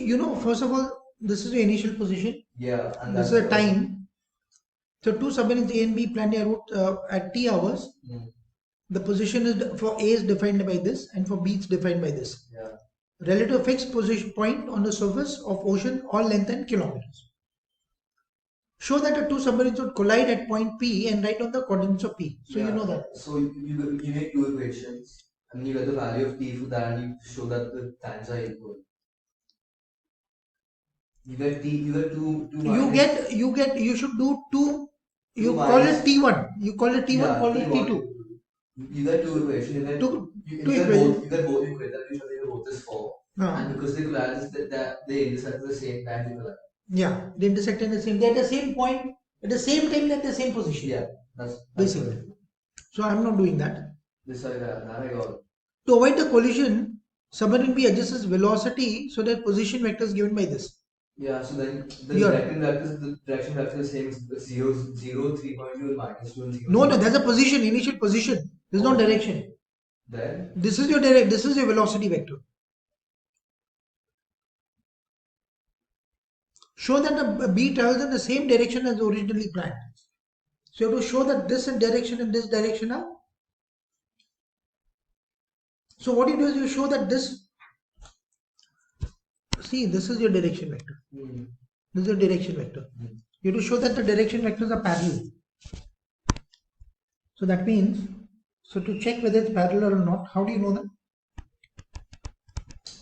you know, first of all, this is your initial position. Yeah, and this is a time. So two submarines A and B planned their route at T hours. The position is for A is defined by this, and for B is defined by this. Yeah. Relative fixed position point on the surface of ocean, all length and kilometers. Show that the two submarines would collide at point P and write down the coordinates of P. So you know that. So you make two equations, and you get the value of T for that, and you show that the times are equal. You get two You should do two. You call it T1. You call it T1. Yeah, call it T2. You get two equations. You get two equations. You get both equations. That means they both is 4. Ah. And because they collide, they intersect at the same time. They collide. Yeah, they intersect at the same. They're at the same point at the same time at the same position. Yeah, that's basically. Good. So I'm not doing that. This I got. To avoid the collision, submarine B adjusts its velocity so that position vector is given by this. Yeah, so then the direction vector is the same as 0, 0, 3.2 and minus 2 and 0. No, that's a position, initial position. There's no direction. Then this is your velocity vector. Show that the B travels in the same direction as originally planned. So you have to show that this direction and this direction are. So what you do is you show that this. See, this is your direction vector. This is your direction vector. You have to show that the direction vectors are parallel. So that means, so to check whether it's parallel or not, how do you know that?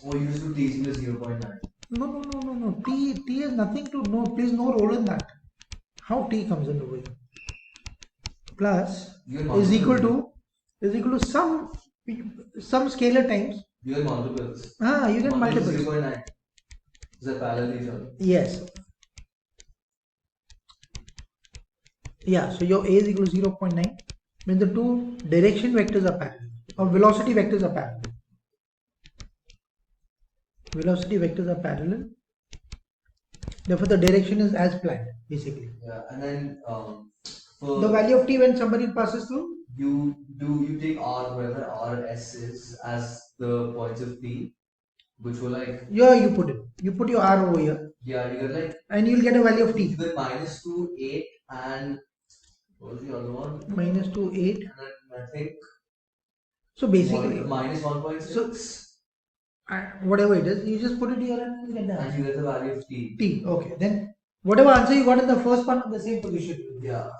Oh, you just do T is equal to 0.9. No. T has nothing to know. Please no role in that. How T comes in over here? Plus is equal to some scalar times. You get multiples. You get multiples. 0.9. Is that parallel each other? Yes. Yeah, so your A is equal to 0.9 means the two direction vectors are parallel, or velocity vectors are parallel. Velocity vectors are parallel. Therefore, the direction is as planned, basically. Yeah, and then the value of T when submarine passes through? You take R, wherever R S is, as the points of T, which were like. Yeah, you put it. You put your R over here. Yeah, you get like. And you'll get a value of T. You get -2, 8, and what was the other one? -2, 8. And then I think. So basically. -1.6. So, whatever it is, you just put it here and you get that. And you get the value of T. T, okay. Then whatever answer you got in the first one in the same position. Yeah.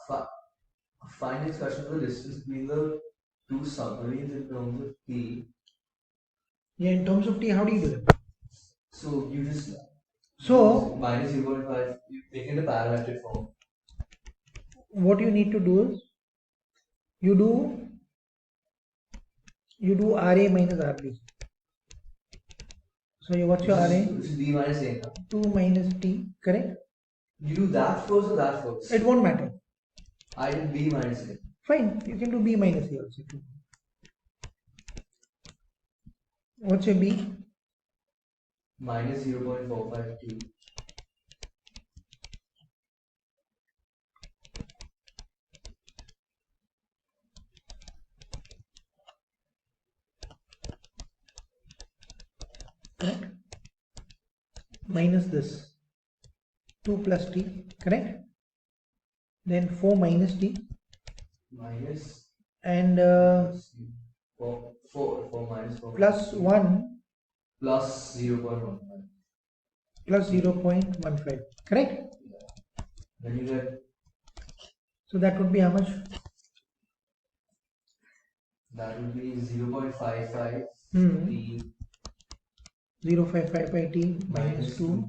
Find the expression for the distance between the two submarines in terms of T. Yeah, in terms of T, how do you do it? So you just. So. -0.5, you make it in the parametric form. What you need to do is, you do RA minus RB. So what's your RA? Which is B minus A. 2 minus T, correct? You do that first or that first? It won't matter. I did B minus A. Fine, you can do B minus A also. What's your B? -0.45 T. Minus this 2 plus T, correct? Then 4 minus T. Minus. And 4 minus 4. Plus 1. Plus 0.15. Plus 0.15, correct? Yeah. Then you get. So that would be how much? That would be 0.55 T. 0.555 T minus 2.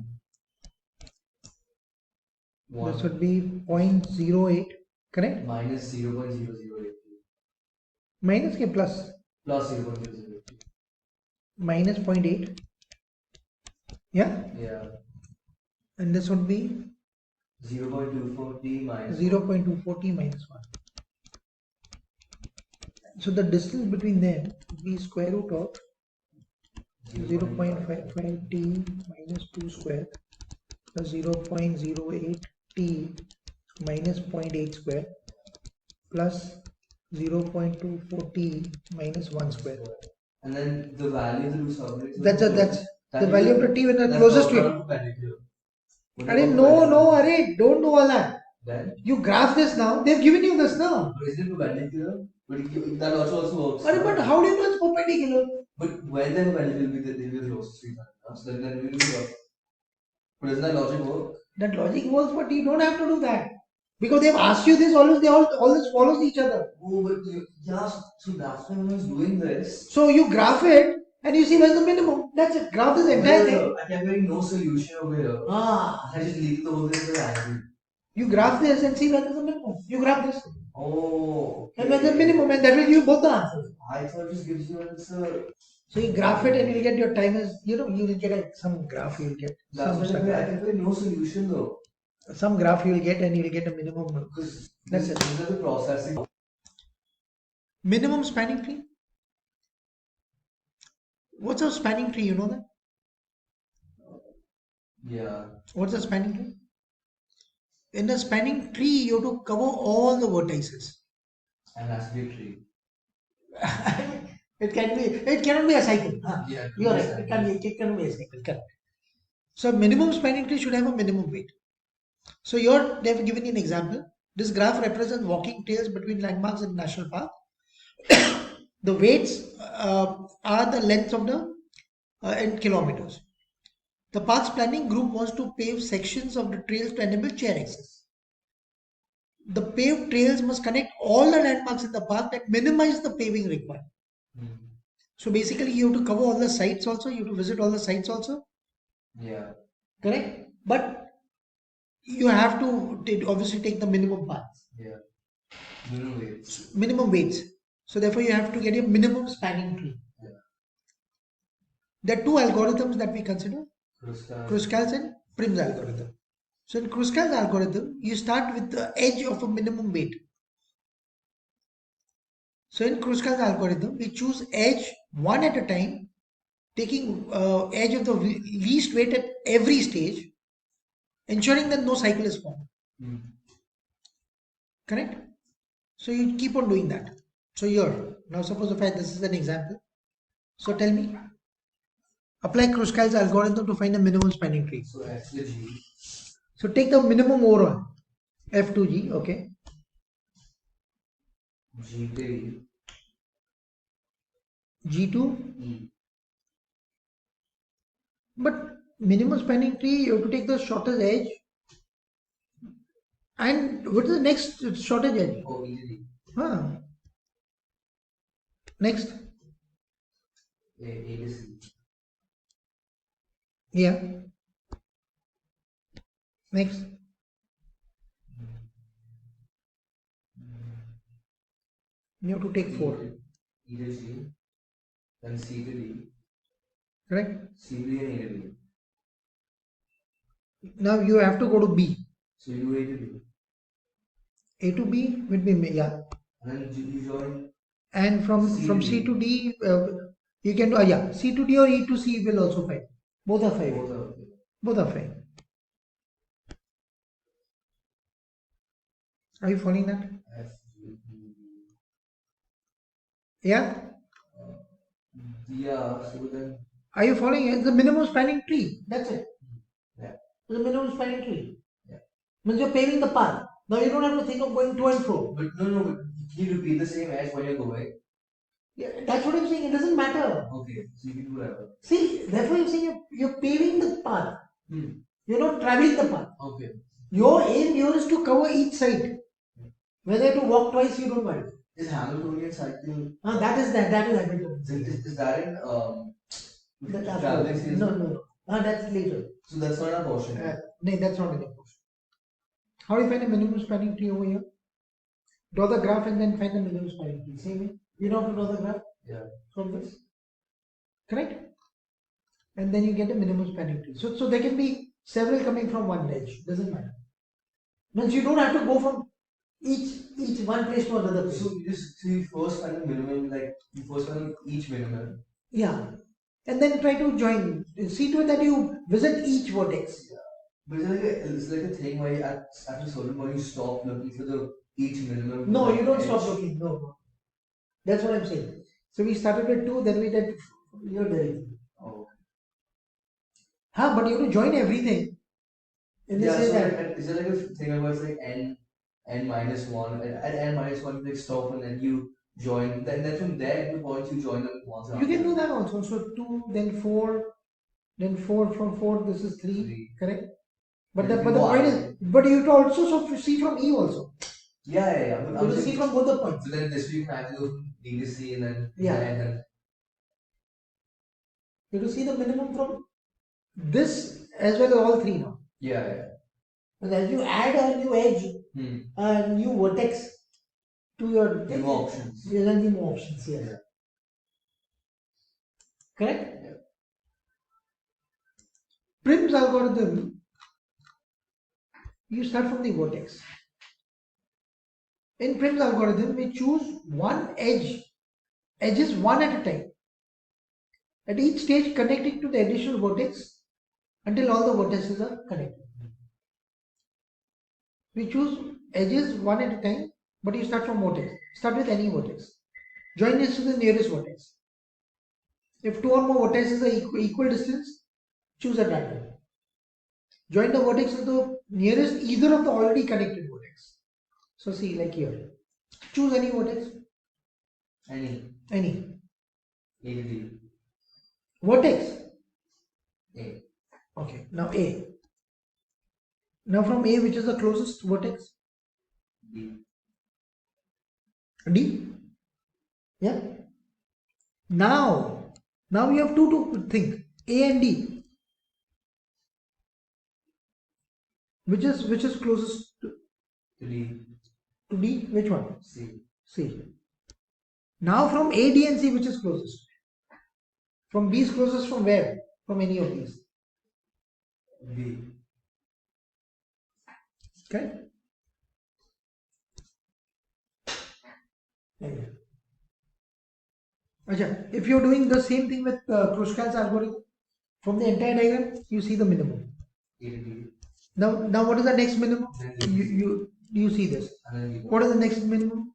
This would be 0.08, correct? Minus 0.008. Minus ke plus? Plus 0.008. Minus 0.8. Yeah? Yeah. And this would be 0.24 T minus 0.24 T minus 1. So the distance between them would be square root of 0.55 T minus 2 square plus 0.08 T minus 0.8 square plus 0.24 T minus 1 square. And then the value of the two submarines. The value of the T when they're That's closest to it. perpendicular. Arey, no, Arey, don't do all that. Then? You graph this now. They've given you this now. But is it perpendicular? But that also works. Arey, but how do you know it's perpendicular? But when they're perpendicular, they'll be close to each other. So then it will work. But doesn't that logic work? That logic works, but you don't have to do that. Because they've asked you this, always they all this follows each other. Oh, but yeah, so that's why I was doing this. So you graph it and you see where's the minimum. That's it. Graph this entire thing. I kept getting no solution over here. Ah. I just leave the whole thing to the angle. You graph this and see where there's a minimum. You graph this. Oh. Okay. And where's the minimum, and that will give you both the answers. I thought it just gives you an answer. So you graph it and you'll get your time as, you will get some graph you'll get. That's what I can find no solution though. Some graph you'll get and you'll get a minimum. Because that's it. These are the processing. Minimum spanning tree? What's a spanning tree? You know that? Yeah. What's a spanning tree? In a spanning tree, you have to cover all the vertices. And has to be a tree. It cannot be a cycle. Huh? Yeah, you're right. It cannot be a cycle. Correct. So minimum spanning tree should have a minimum weight. So here they have given you an example. This graph represents walking trails between landmarks in national park. The weights are the length of the in kilometers. The park's planning group wants to pave sections of the trails to enable chair access. The paved trails must connect all the landmarks in the park and minimize the paving required. So basically you have to cover all the sites also, you have to visit all the sites also. Yeah. Correct? But you have to obviously take the minimum paths. Yeah. Minimum weights. Minimum weights. So therefore you have to get a minimum spanning tree. Yeah. There are two algorithms that we consider. Kruskal's and Prim's algorithm. So in Kruskal's algorithm, you start with the edge of a minimum weight. So in Kruskal's algorithm, we choose edge one at a time, taking edge of the least weight at every stage, ensuring that no cycle is formed. Correct? So you keep on doing that. So here, now suppose if this is an example. So tell me, apply Kruskal's algorithm to find a minimum spanning tree. So F to G. So take the minimum overall. F to G, okay. G to E. G to E. But minimum spanning tree, you have to take the shortest edge. And what is the next shortest edge? Oh, E to D. Huh. Next. A to C. Yeah. Next. You have to take 4. E to G. Then C to D. Correct? C to D and A to D. Now you have to go to B. So you do A to B. A to B will be, yeah. And then you join. And from C to D, you can do, yeah, C to D or E to C will also fine. Both are fine. Both are fine. Are you following that? F, G, E. Yeah? Yeah, so then. Are you following? It's the minimum spanning tree. That's it. Yeah. It's the minimum spanning tree. Yeah. Means you're paving the path. Now you don't have to think of going to and fro. But no, but you repeat the same edge when you're going. Yeah, that's what I'm saying. It doesn't matter. Okay, so you can do whatever. See, therefore I'm saying you're paving the path. You're not traveling the path. Okay. Your aim here is to cover each side. Whether to walk twice, you don't mind. Is Hamiltonian cycle? That is Hamiltonian. Is that in traveling season? No. That's later. So that's not a portion. No, that's not in a portion. How do you find a minimum spanning tree over here? Draw the graph and then find the minimum spanning tree. Same way. You know how to draw the graph? Yeah. From this. Correct? And then you get a minimum spanning tree. So there can be several coming from one edge. Doesn't matter. Means you don't have to go from each one place to another place. So you first find the minimum, like you first find each minimum. Yeah. And then try to join. See to it that you visit each vertex. Yeah. But it's like a thing where at a certain point you stop looking for each minimum. No, you don't stop looking. No. That's what I'm saying. So we started with 2, then we did your direction. Oh. But you have to join everything. And they Yeah, say so that. is there like a thing about like n minus one, at n minus one you like stop and then you join, then from there to the point you join them once You can after do that also. So 2, then 4, then 4 from 4, this is 3, three. correct? But Then the you but can the go point out. is, but you have to also see from E also. Yeah. But You I'm have to see saying, from both the points. so then this week you can actually go from D to C and then Yeah. then You have to see the minimum from this as well as all three now. yeah. And as you add a new edge, a new vertex to your New options. there are new options here. Yeah. Correct? Yeah. Prim's algorithm, you start from the vertex. In Prim's algorithm, we choose one edges one at a time. At each stage, connecting to the additional vertex until all the vertices are connected. We choose edges one at a time, but you start from vertex. Start with any vertex. Join this to the nearest vertex. If two or more vertices are equal distance, choose at random. Join the vertex with the nearest either of the already connected vertex. So see, like here. Choose any vertex. Any. A to D. Vertex. A. Okay, now A. Now from A, which is the closest vertex? D. D. Yeah. Now we have two to think. A and D. Which is closest To D. to D? Which one? C. C. Now from A, D and C, which is closest? From B is closest from where? From any of these. B. Okay. Yeah. Acha, if you're doing the same thing with Kruskhal's algorithm, from the entire diagram, you see the minimum. A to D. Now what is the next minimum? Then You see this. and then What is the next minimum?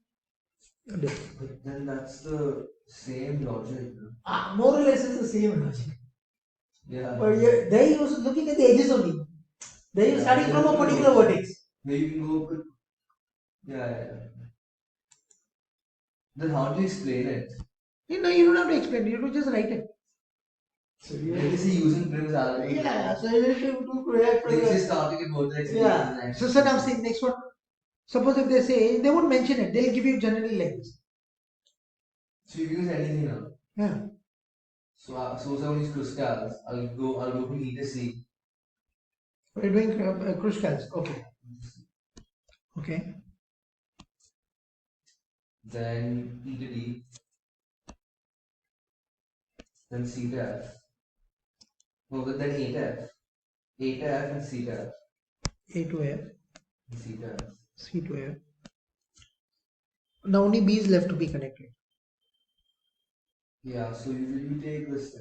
This. But then that's the same logic. More or less it's the same logic. Yeah. But there you was looking at the edges only. There you're starting from a particular vertex. Maybe you can go. Yeah. Then how do you explain it? You know, you don't have to explain. You have to just write it. So you see using Prim's algorithm. Yeah. So you have to do They say starting at vertex. Yeah. So now see next one. Suppose if they say they won't mention it, they'll give you generally like this. So you can use anything now. Yeah. So I use Kruskals. I'll go from E to C. We're doing Kruskals. Okay. Okay. Then E to D. Then C to F. No, but then A to F. A to F and C to F. A to F. And C to F. C to F. Now only B is left to be connected. Yeah, so you take this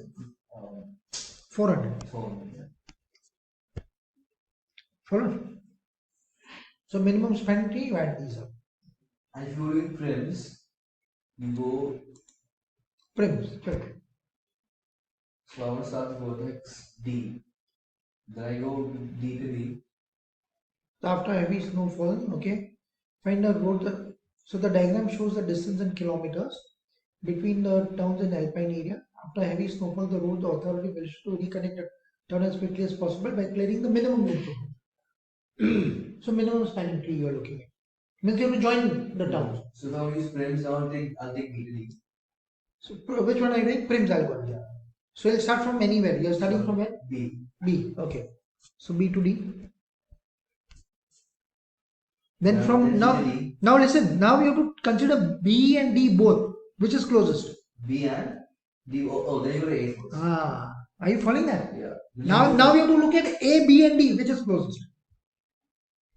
400. 400. Yeah. 400. So minimum spanning tree, you add these up. And if you're doing Prims, you go. Prims. Correct. So I want to start with vertex D. Then I go D to D. After heavy snowfall, okay, find a road. So the diagram shows the distance in kilometers between the towns in alpine area. After heavy snowfall, the road authority wishes to reconnect the town as quickly as possible by clearing the minimum road. So minimum spanning tree you are looking at. Means you have to join the towns. So if I want to use Prims, I'll take D to D. So which one are you doing? Prim's algorithm. Yeah. So you'll start from anywhere. You're starting from where? B. B. Okay. So B to D. Then from now listen. Now you have to consider B and D both. Which is closest? B and D. Then you go to A first. Are you following that? Yeah. Now you have to look at A, B, and D. Which is closest?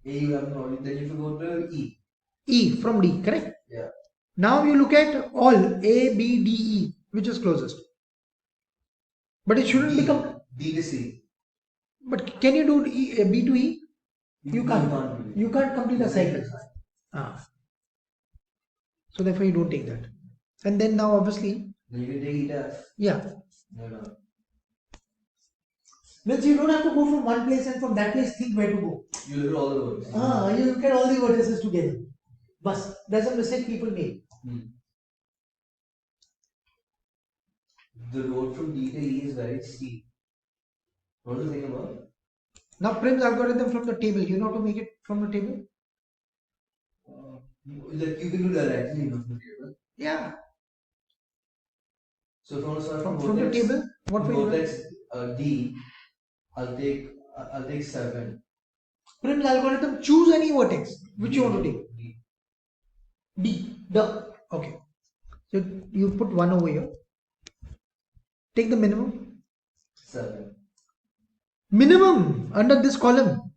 A you have no. Then you have to go to E. E from D. Correct. Yeah. Now you look at all A, B, D, E. Which is closest? But it shouldn't become. D to C. But can you do B to E? You can't. You can't complete a cycle. So therefore you don't take that. And then now obviously. Then you can take E to F. Yeah. No. Means you don't have to go from one place and from that place think where to go. You look at all the words. You look at all the vertices together. But that's a mistake people make. The road from D to E is very steep. What do you think about? Now Prim's algorithm from the table, you know how to make it from the table? Like you can do directly from the table. Yeah. So from From the table, what will you do? Vertex D, I'll take 7. Prim's algorithm, choose any vertex. Which you want to take? D. The. Okay. So you put 1 over here. Take the minimum. 7. Minimum under this column.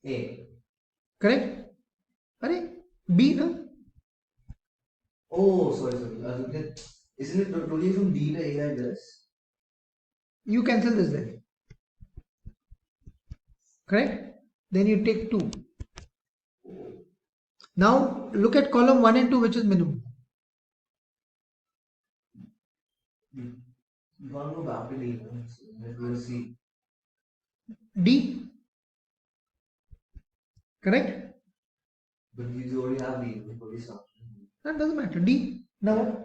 A. Correct? Arey, B, no? Oh, sorry. Isn't it totally from D to A like this? You cancel this then. Correct? Then you take 2. Now look at column 1 and 2, which is minimum. You can't go back to D. Let's go to C. D. Correct? But you already have D. Before we start. That doesn't matter. D. Now what?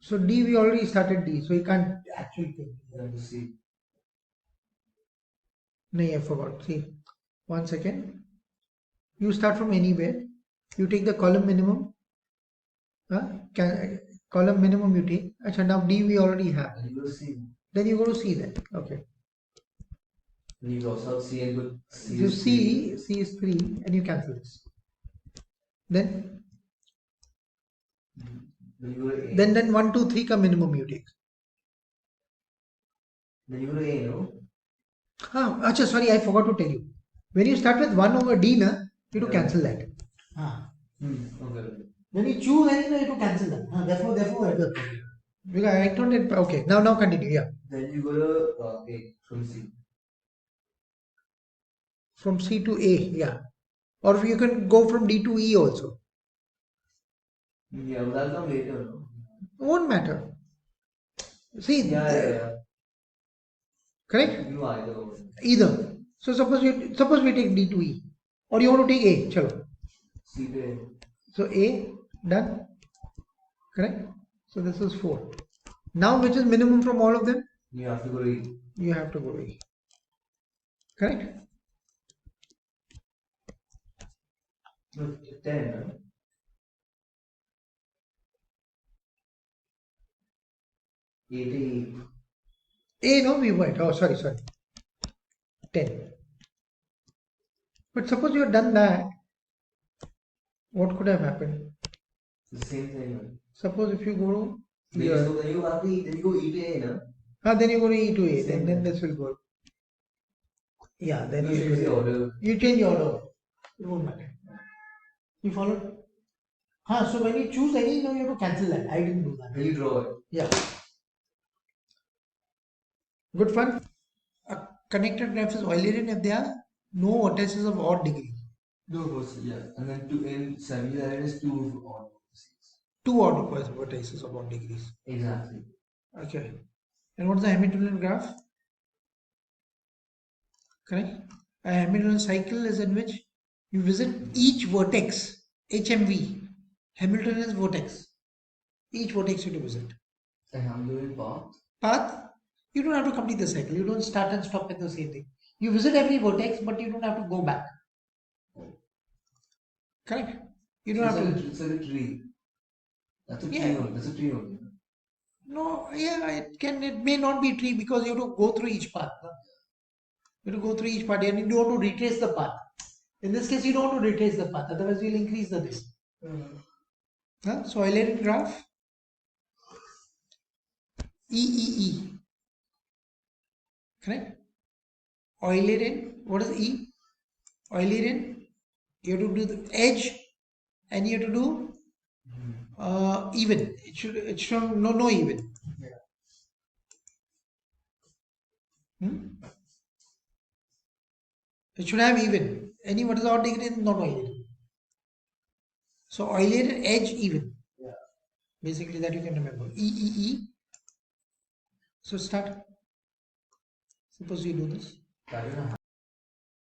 So D, we already started D, so you can't actually take. Then to C. No, I forgot. See, 1 second. You start from anywhere. You take the column minimum. Column minimum you take. Achha, now D we already have. Then you go to C. Then you go to C then. Okay. Then you cross out C and go C. So C is 3 and you cancel this. Then you go to A. Then 1, 2, 3 ka minimum you take. Then you go to A, no? Achha, sorry, I forgot to tell you. When you start with 1 over D, na, you have to cancel that. Okay. When you choose any, you have to cancel that. Therefore, because I told it. Okay, now continue. Yeah. Then you go to A from C. From C to A, yeah. Or you can go from D to E also. Yeah, but that'll come later, no? Won't matter. See. Yeah. Correct? You do either one. Either. So suppose we take D to E, or you want to take A. Chalo. C to A. So A done. Correct? So this is 4. Now which is minimum from all of them? You have to go to E. You have to go to E. Correct? No, 10, no? A to E. A, no, we went. Oh, sorry. 10. But suppose you have done that, what could have happened? The same thing, man. Suppose if you go to here. So then you have to E, then you go E to A, no? Then you go to E to A, then this will go. Yeah, then you change the order. You change the order. It won't matter. You follow? So when you choose any, no, you have to cancel that. I didn't do that. Then you draw it. Yeah. Good fun. A connected graph is Eulerian if there are no vertices of odd degree. No, yeah. And then in semi-linear is 2 odd vertices. 2 odd vertices of odd degrees. Exactly. Okay. And what's the Hamiltonian graph? Correct. A Hamiltonian cycle is in which you visit each vertex, HMV. Hamiltonian is vertex. Each vertex you to visit. And Hamiltonian path? Path? You don't have to complete the cycle. You don't start and stop at the same thing. You visit every vertex, but you don't have to go back. Correct? You don't have to. It's like a tree. That's a tree only. That's a tree only. No, yeah, it may not be tree because you have to go through each path. No? You have to go through each path and you don't want to retrace the path. In this case, you don't want to retrace the path, otherwise you'll increase the distance. So Eulerian graph E. Correct? Eulerian, what is E? Eulerian, you have to do the edge and you have to do even. It should no even. It should have even. Any what is odd degree is not Eulerian. So Eulerian edge even. Yeah. Basically that you can remember. E. So start. Suppose you do this.